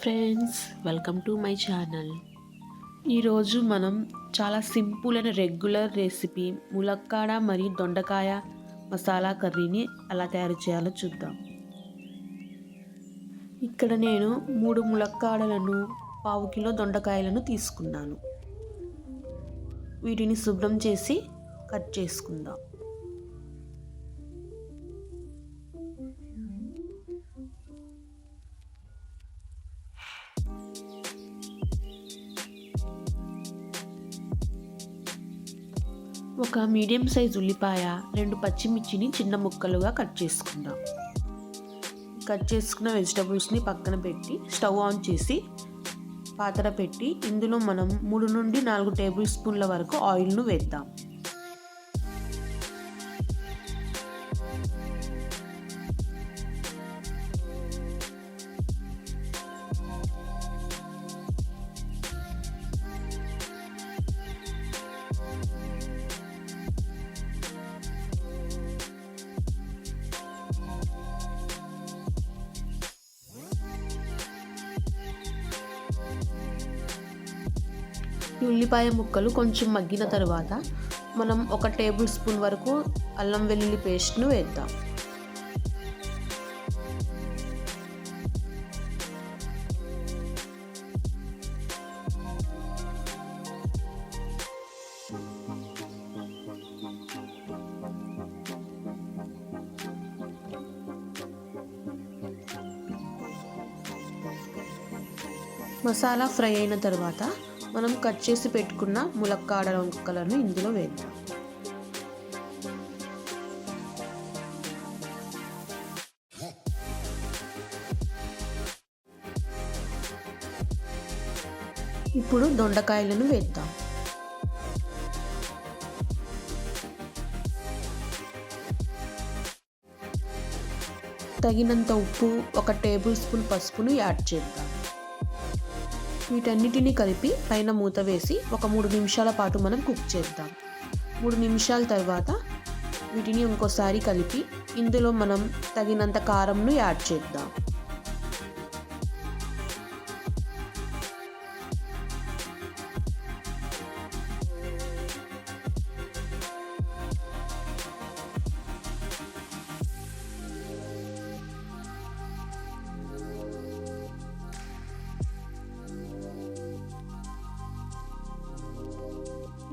Friends, welcome to my channel. ఈరోజు మనం చాలా సింపుల్ అండ్ రెగ్యులర్ రెసిపీ ములక్కాడ మరియు దొండకాయ మసాలా కర్రీని ఎలా తయారు చేయాలో చూద్దాం. ఇక్కడ నేను 3 ములక్కాడలను, 1/2 కిలో దొండకాయలను తీసుకున్నాను. వీటిని శుభ్రం చేసి కట్ చేసుకుందాం. ఒక మీడియం సైజ్ ఉల్లిపాయ, 2 పచ్చిమిర్చిని చిన్న ముక్కలుగా కట్ చేసుకుందాం. కట్ చేసుకున్న వెజిటబుల్స్ని పక్కన పెట్టి స్టవ్ ఆన్ చేసి పాత్ర పెట్టి ఇందులో మనం 3 నుండి 4 టేబుల్ స్పూన్ల వరకు ఆయిల్ను వేద్దాం. ఈ ఉల్లిపాయ ముక్కలు కొంచెం మగ్గిన తర్వాత మనం 1 టేబుల్ స్పూన్ వరకు అల్లం వెల్లుల్లి పేస్ట్ను వేద్దాం. మసాలా ఫ్రై అయిన తర్వాత మనం కట్ చేసి పెట్టుకున్న ములక్కాడ ముక్కలను ఇందులో వేద్దాం. ఇప్పుడు దొండకాయలను వేద్దాం. తగినంత ఉప్పు, 1 టేబుల్ స్పూన్ పసుపును యాడ్ చేద్దాం. వీటన్నిటిని కలిపి పైన మూత వేసి ఒక 3 నిమిషాల పాటు మనం కుక్ చేద్దాం. 3 నిమిషాల తర్వాత వీటిని ఇంకోసారి కలిపి ఇందులో మనం తగినంత కారంను యాడ్ చేద్దాం.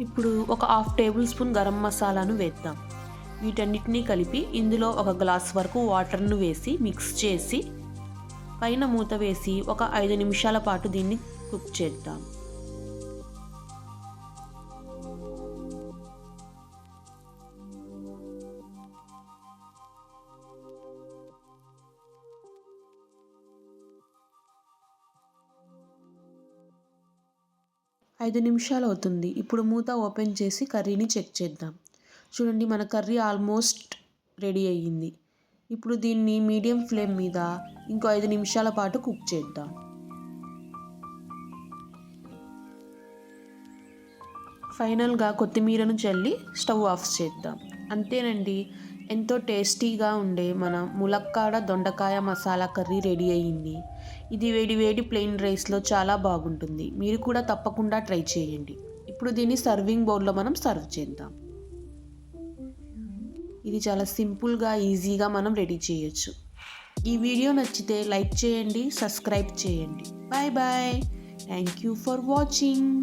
ఇప్పుడు ఒక 1/2 టేబుల్ స్పూన్ గరం మసాలాను వేద్దాం. వీటన్నిటిని కలిపి ఇందులో 1 గ్లాస్ వరకు వాటర్ను వేసి మిక్స్ చేసి పైన మూత వేసి ఒక 5 నిమిషాల పాటు దీన్ని కుక్ చేద్దాం. ఐదు నిమిషాలు అవుతుంది. ఇప్పుడు మూత ఓపెన్ చేసి కర్రీని చెక్ చేద్దాం. చూడండి, మన కర్రీ ఆల్మోస్ట్ రెడీ అయ్యింది. ఇప్పుడు దీన్ని మీడియం ఫ్లేమ్ మీద ఇంకో 5 నిమిషాల పాటు కుక్ చేద్దాం. ఫైనల్గా కొత్తిమీరను చల్లి స్టవ్ ఆఫ్ చేద్దాం. అంతేనండి, ఎంతో టేస్టీగా ఉండే మన ములక్కాడ దొండకాయ మసాలా కర్రీ రెడీ అయ్యింది. ఇది వేడి వేడి ప్లెయిన్ రైస్లో చాలా బాగుంటుంది. మీరు కూడా తప్పకుండా ట్రై చేయండి. ఇప్పుడు దీన్ని సర్వింగ్ బౌల్లో మనం సర్వ్ చేద్దాం. ఇది చాలా సింపుల్గా, ఈజీగా మనం రెడీ చేయొచ్చు. ఈ వీడియో నచ్చితే లైక్ చేయండి, సబ్స్క్రైబ్ చేయండి. Bye bye. Thank you for watching.